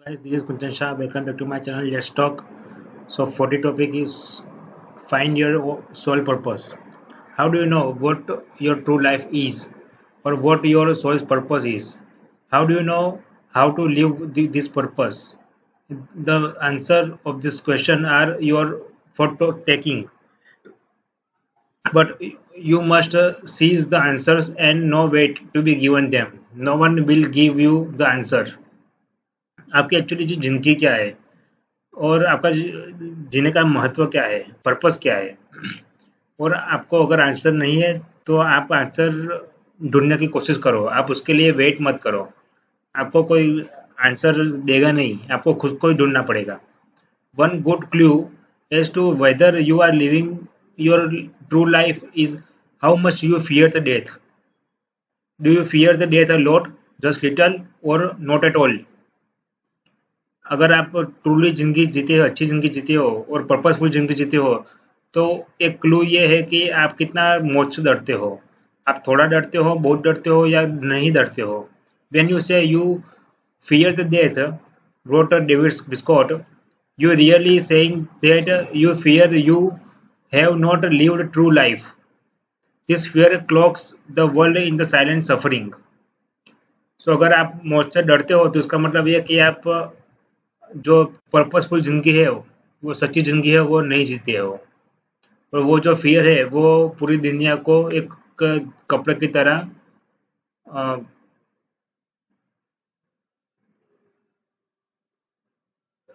Guys, this is Kunjan Shah. Welcome back to my channel. Let's talk. So, for the topic is find your soul purpose. How do you know what your true life is, or what your soul's purpose is? How do you know how to live this purpose? The answer of this question are your photo taking, but you must seize the answers and no wait to be given them. No one will give you the answer. आपकी actually जी जिंदगी क्या है और आपका जीने का महत्व क्या है, पर्पस क्या है, और आपको अगर आंसर नहीं है तो आप आंसर ढूंढने की कोशिश करो। आप उसके लिए वेट मत करो। आपको कोई आंसर देगा नहीं, आपको खुद को ही ढूंढना पड़ेगा। One good clue as to whether you are living your true life is how much you fear the death. Do you fear the death a lot, just little, और नॉट एट ऑल? अगर आप truly ज़िंदगी जीते हो, अच्छी ज़िंदगी जीते हो और पर्पसफुल ज़िंदगी जीते हो, तो एक क्लू ये है कि आप कितना मौत से डरते हो। आप थोड़ा डरते हो, बहुत डरते हो, या नहीं डरते हो। When you say you fear the death, wrote David Scott, you really saying that you fear you have not lived true life. This fear cloaks the world in the silent suffering. So अगर आप मौत से डरते हो तो इसका मतलब ये है कि आप जो पर्पसफुल ज़िंदगी है, वो सच्ची ज़िंदगी है, वो नहीं जीते हो। और वो जो फ़ियर है, वो पूरी दुनिया को एक कपड़े की तरह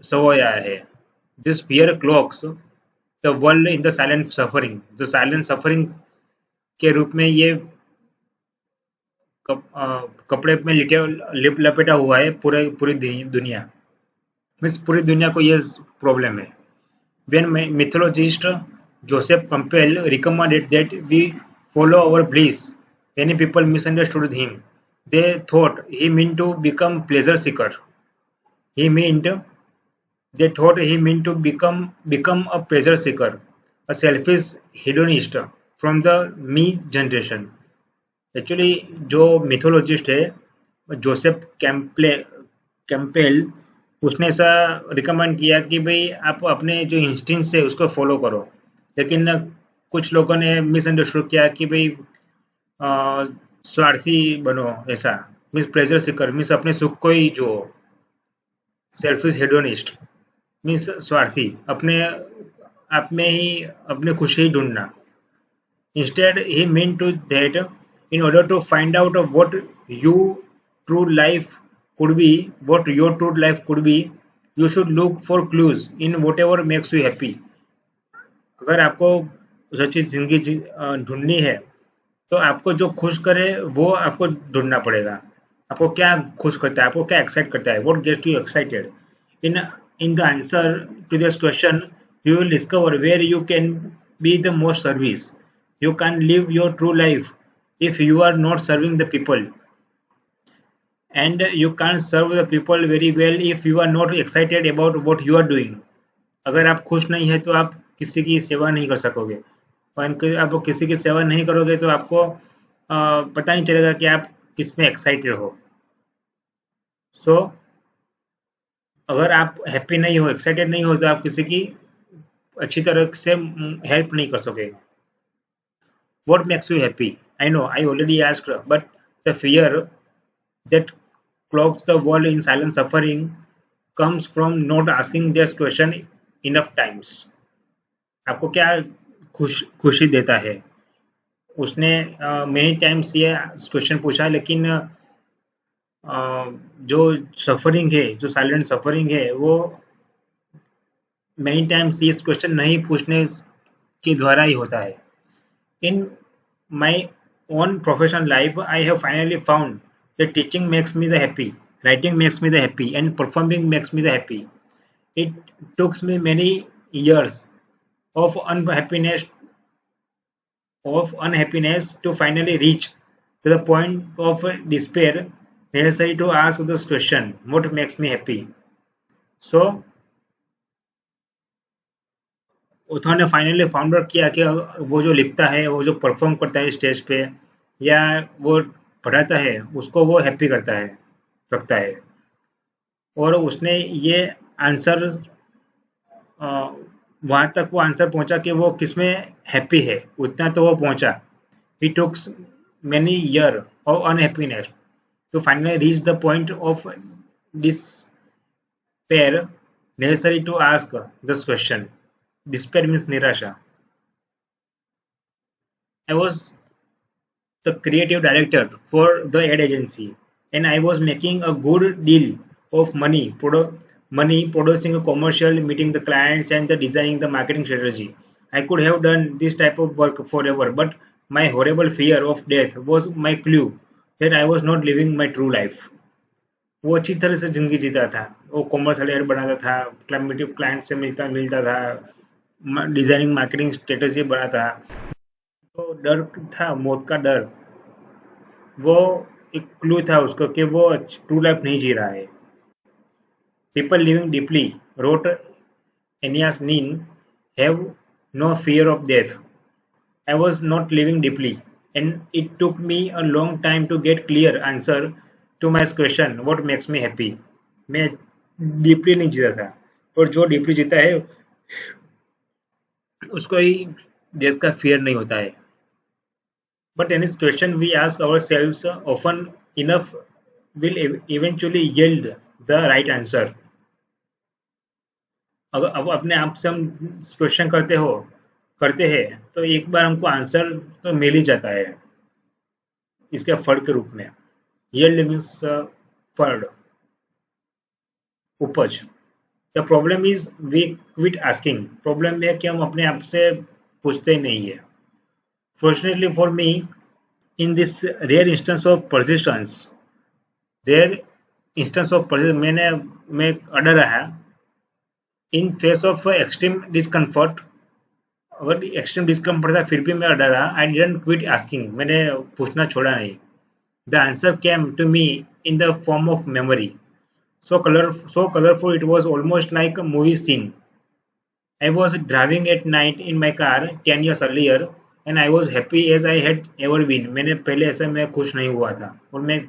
सवोया है। This fear clocks the world in the silent suffering. जो साइलेंट सफरिंग के रूप में ये कपड़े में लपेटा हुआ है पूरी दुनिया। मीन्स पूरी दुनिया को ये प्रॉब्लम है। When mythologist Joseph Campbell recommended that we follow our bliss, many people misunderstood him. They thought he meant to become pleasure seeker. He meant they thought he meant to become a pleasure seeker, a selfish hedonist from the me generation. Actually जो मिथोलॉजिस्ट है Joseph Campbell, उसने ऐसा recommend किया कि भाई आप अपने जो इंस्टिंक्ट्स है उसको फॉलो करो। लेकिन कुछ लोगों ने मिसअंडरस्टूड किया कि भाई स्वार्थी बनो, ऐसा मीन्स प्लेजर सीकर, मीन्स अपने सुख को ही जो सेल्फिश हेडोनिस्ट, मीन्स स्वार्थी, अपने आप में ही अपने खुशी ही ढूंढना। Instead, he meant to that in order to find out what you true life could be, what your true life could be, you should look for clues in whatever makes you happy. अगर आपको सच्ची जिंदगी ढूंढनी है तो आपको जो खुश करे वो आपको ढूंढना पड़ेगा। आपको क्या खुश करता है, आपको क्या एक्साइट करता है, what gets you excited? In the answer to this question, you will discover where you can be the most service. You can't live your true life if you are not serving the people, and you can't serve the people very well if you are not excited about what you are doing. अगर आप खुश नहीं है तो आप किसी की सेवा नहीं कर सकोगे, और आप किसी की सेवा नहीं करोगे तो आपको पता नहीं चलेगा कि आप किस में एक्साइटेड हो। सो अगर आप हैप्पी नहीं हो, एक्साइटेड नहीं हो, तो आप किसी की अच्छी तरह से हेल्प नहीं कर सकोगे। What makes you happy? I know I already asked, but the fear that clogs the world in silent suffering comes from not asking this question enough times. आपको क्या खुशी देता है? उसने many times ये क्वेश्चन पूछा, लेकिन जो सफरिंग है, जो साइलेंट सफरिंग है, वो many times इस क्वेश्चन नहीं पूछने के द्वारा ही होता है। In my own professional life, I have finally found that teaching makes me the happy, writing makes me the happy, and performing makes me the happy. It took me many years of unhappiness to finally reach to the point of despair necessary to ask this question: what makes me happy? So उन्होंने finally found out किया कि वो जो लिखता है, वो जो perform करता है स्टेज पे, या वो पढ़ाता है, उसको वो हैप्पी करता है, रखता है। और उसने ये आंसर वहां तक वो आंसर पहुंचा कि वो किसमें हैप्पी है, उतना तो वो पहुंचा. ही टुक many year of unhappiness to finally reach the point of despair necessary to ask this question. Despair means nirasha. I was the creative director for the ad agency, and I was making a good deal of money producing a commercial, meeting the clients, and the designing the marketing strategy. I could have done this type of work forever, but my horrible fear of death was my clue that I was not living my true life. वो अच्छी तरह से ज़िंदगी जीता था, वो commercial add बनाता था, क्लाइंट से मिलता मिलता था, डिजाइनिंग मार्केटिंग स्ट्रेटेजी बनाता था. तो डर था, मौत का डर, वो एक क्लू था उसको कि वो ट्रू लाइफ नहीं जी रहा है. People living deeply, wrote Anais Nin, have no fear of death. I was not living deeply, and it took me a long time to get clear answer to my question, what makes me happy. मैं deeply नहीं जीता था, और जो deeply जीता है उसको ही death का फियर नहीं होता है. But any question we ask ourselves often enough will eventually yield the right answer. अगर अब अपने आप से हम क्वेश्चन करते हैं तो एक बार हमको आंसर तो मिल ही जाता है इसके फल के रूप में. Yield means फल, उपज. The problem is we quit asking. Problem है कि हम अपने आप से पूछते ही नहीं है. Fortunately for me, in this rare instance of persistence, rare instance of persistence, मैं अड़ा रहा इन फेस ऑफ एक्सट्रीम डिस्कम्फर्ट. अगर एक्सट्रीम डिस्कम्फर्ट था फिर भी मैं अड़ा रहा. आई डिडंट क्विट आस्किंग, मैंने पूछना छोड़ा नहीं. The answer came to me in the form of memory, so colorful it was almost like a movie scene. I was driving at night in my car 10 years earlier, and I was happy as I had ever been. मैंने पहले ऐसा मैं खुश नहीं हुआ था, और मैं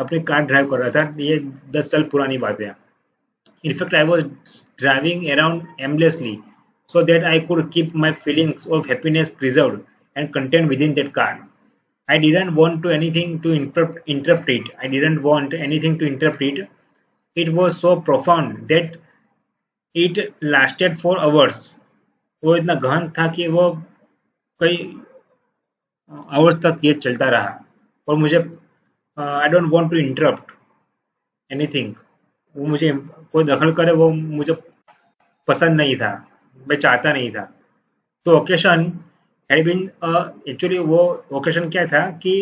अपनी कार ड्राइव कर रहा था. ये 10 साल पुरानी बात है. In fact, I was driving around aimlessly so that I could keep my feelings of happiness preserved and contained within that car. I didn't want to anything to interrupt it. I didn't want anything to interrupt it. It was so profound that it lasted for hours. वो इतना गहन था कि वो कई hours तक ये चलता रहा. और मुझे I don't want to interrupt anything. वो मुझे कोई दखल करे वो मुझे पसंद नहीं था, मैं चाहता नहीं था. तो ओकेशन हैड बीन, एक्चुअली वो ओकेशन क्या था कि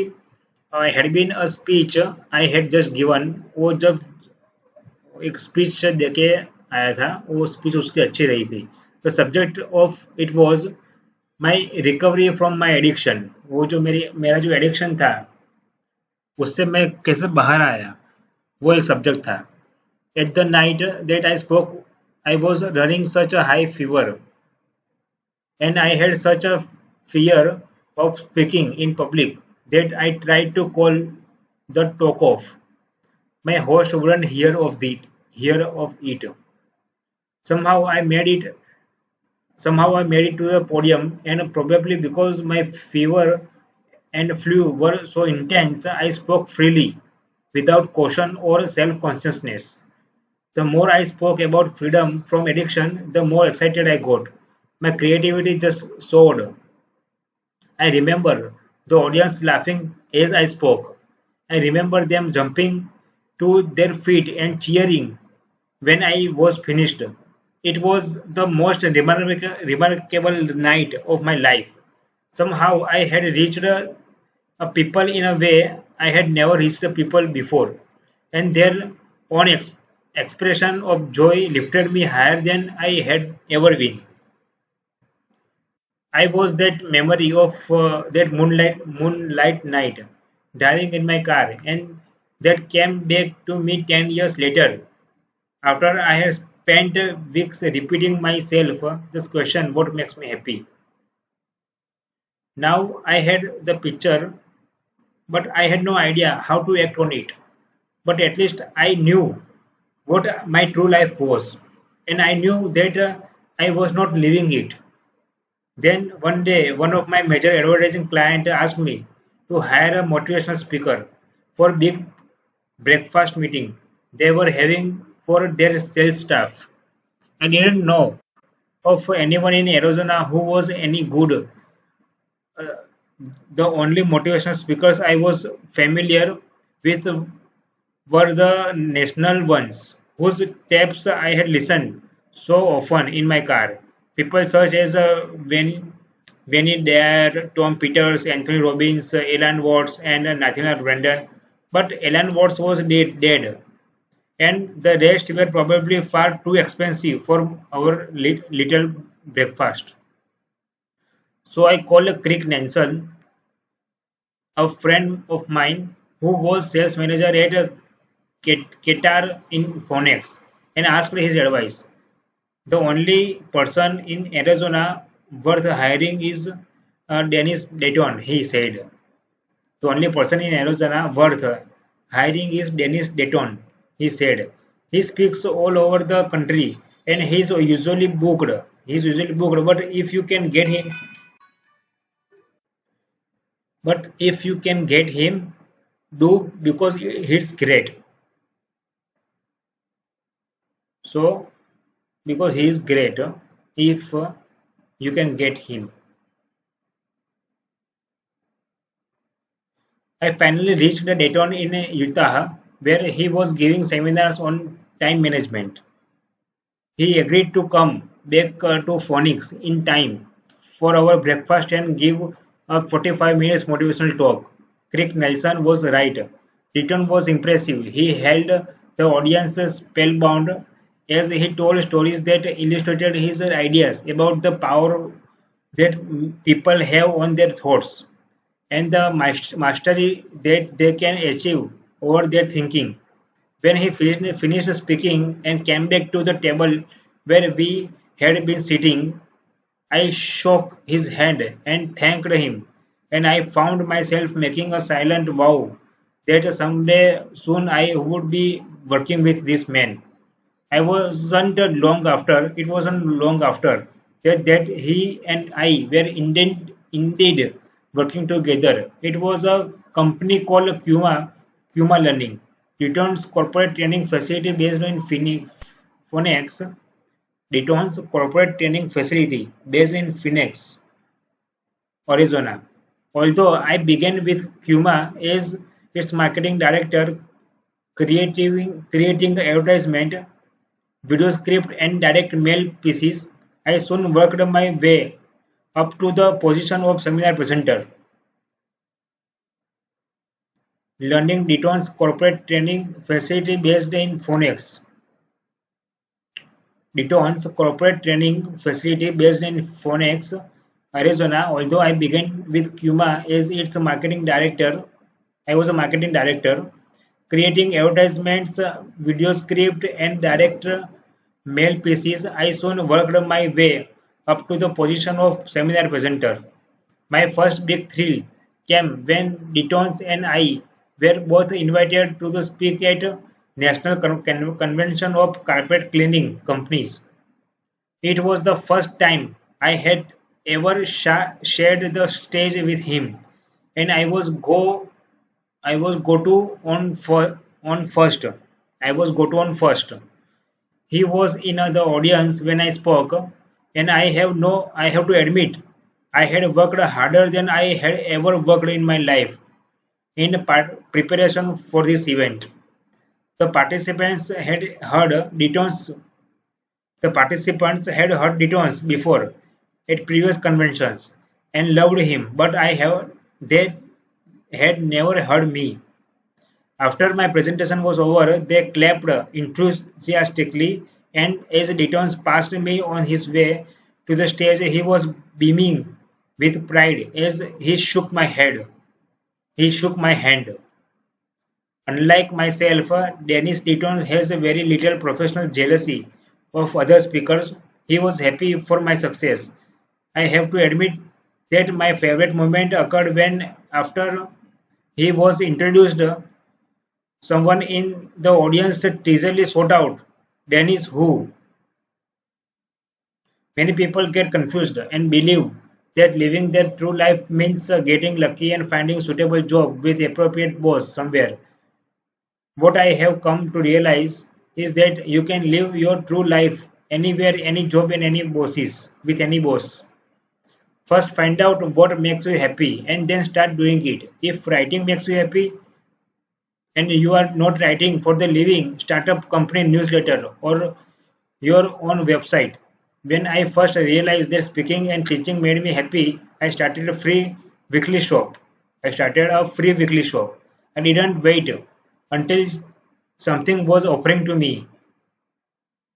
had been a speech I had just given. वो जब एक स्पीच देके आया था, वो स्पीच उसकी अच्छी रही थी. The subject of it was my recovery from my addiction. वो जो मेरा जो एडिक्शन था उससे मैं कैसे बाहर आया, वो एक सब्जेक्ट था. At the night that I spoke, I was running such a high fever, and I had such a fear of speaking in public that I tried to call the talk off. My host wouldn't hear of it. Somehow I made it Somehow I made it to the podium, and probably because my fever and flu were so intense, I spoke freely, without caution or self-consciousness. The more I spoke about freedom from addiction, the more excited I got. My creativity just soared. I remember the audience laughing as I spoke. I remember them jumping to their feet and cheering when I was finished. It was the most remarkable night of my life. Somehow I had reached a people in a way I had never reached the people before, and their own expression of joy lifted me higher than I had ever been. I was that memory of that moonlight night, driving in my car, and that came back to me 10 years later, after I had spent weeks repeating myself this question: what makes me happy? Now I had the picture, but I had no idea how to act on it. But at least I knew. what my true life was, and I knew that I was not living it. Then one day, one of my major advertising clients asked me to hire a motivational speaker for big breakfast meeting they were having for their sales staff. I didn't know of anyone in Arizona who was any good. The only motivational speakers I was familiar with were the national ones, whose tapes I had listened so often in my car. People such as Benny Dare, Tom Peters, Anthony Robbins, Alan Watts, and Nathaniel Brandon. But Alan Watts was dead, and the rest were probably far too expensive for our little breakfast. So I called Crick Nansen, a friend of mine who was sales manager at Qatar in Phoenix, and asked for his advice. The only person in Arizona worth hiring is Dennis Dayton, he said. The only person in Arizona worth hiring is Dennis Dayton, he said. He speaks all over the country and he's usually booked. He's usually booked, but if you can get him, do because he's great. So because he is great, if you can get him. I finally reached the Dayton in Utah where he was giving seminars on time management. He agreed to come back to Phoenix in time for our breakfast and give a 45 minutes motivational talk. Crick Nelson was right. Dayton was impressive. He held the audience spellbound as he told stories that illustrated his ideas about the power that people have on their thoughts and the mastery that they can achieve over their thinking. When he finished speaking and came back to the table where we had been sitting, I shook his hand and thanked him, and I found myself making a silent vow that someday soon I would be working with this man. It wasn't long after that he and I were indeed working together. It was a company called Kuma Learning, Dayton's corporate training facility based in Phoenix. Dayton's corporate training facility based in Phoenix, Arizona. Although I began with Kuma as its marketing director, creating advertisement, video script and direct mail pieces, I soon worked my way up to the position of seminar presenter, learning Dayton's corporate training facility based in Phoenix. Dayton's corporate training facility based in Phoenix, Arizona. Although I began with Kuma as its marketing director, I was a marketing director, creating advertisements, video script, and direct mail pieces. I soon worked my way up to the position of seminar presenter. My first big thrill came when Dayton and I were both invited to speak at National Convention of Carpet Cleaning Companies. It was the first time I had ever shared the stage with him, and I was go to on first. I was go to on first. He was in the audience when I spoke, and I have to admit, I had worked harder than I had ever worked in my life in preparation for this event. The participants had heard Dayton's the participants had heard Dayton's before at previous conventions and loved him, but they had never heard me. After my presentation was over, they clapped enthusiastically, and as Dayton passed me on his way to the stage, he was beaming with pride as he shook my head. He shook my hand. Unlike myself, Dennis Dayton has a very little professional jealousy of other speakers. He was happy for my success. I have to admit that my favorite moment occurred when, after he was introduced Someone in the audience teasingly sought out, Dennis who? Many people get confused and believe that living their true life means getting lucky and finding suitable job with appropriate boss somewhere. What I have come to realize is that you can live your true life anywhere, any job and any bosses with any boss. First find out what makes you happy and then start doing it. If writing makes you happy and you are not writing for the living, start up company newsletter or your own website. When I first realized that speaking and teaching made me happy, I started a free weekly shop. I started a free weekly shop. I didn't wait until something was offering to me.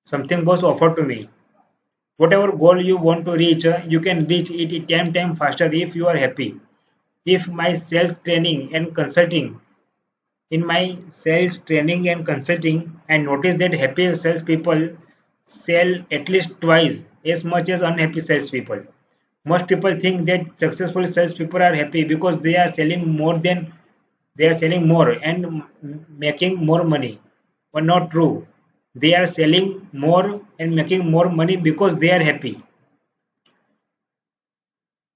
Something was offered to me. Whatever goal you want to reach, you can reach it 10 times faster if you are happy. If my sales training and consulting In my sales training and consulting, I noticed that happy salespeople sell at least twice as much as unhappy salespeople. Most people think that successful salespeople are happy because they are selling more and making more money. But not true. They are selling more and making more money because they are happy.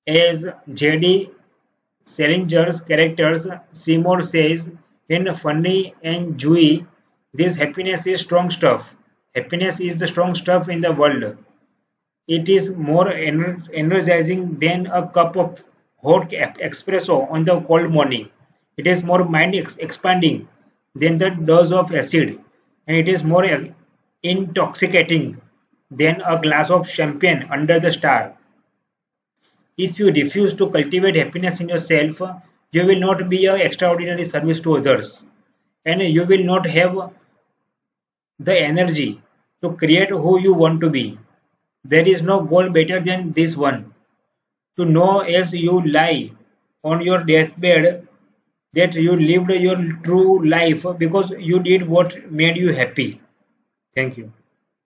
As J.D. Salinger's characters Seymour says in Funny and Dewey, this happiness is strong stuff. Happiness is the strong stuff in the world. It is more energizing than a cup of hot espresso on the cold morning. It is more mind expanding than the dose of acid, and it is more intoxicating than a glass of champagne under the star. If you refuse to cultivate happiness in yourself, you will not be an extraordinary service to others, and you will not have the energy to create who you want to be. There is no goal better than this one to know as you lie on your deathbed that you lived your true life because you did what made you happy. Thank you.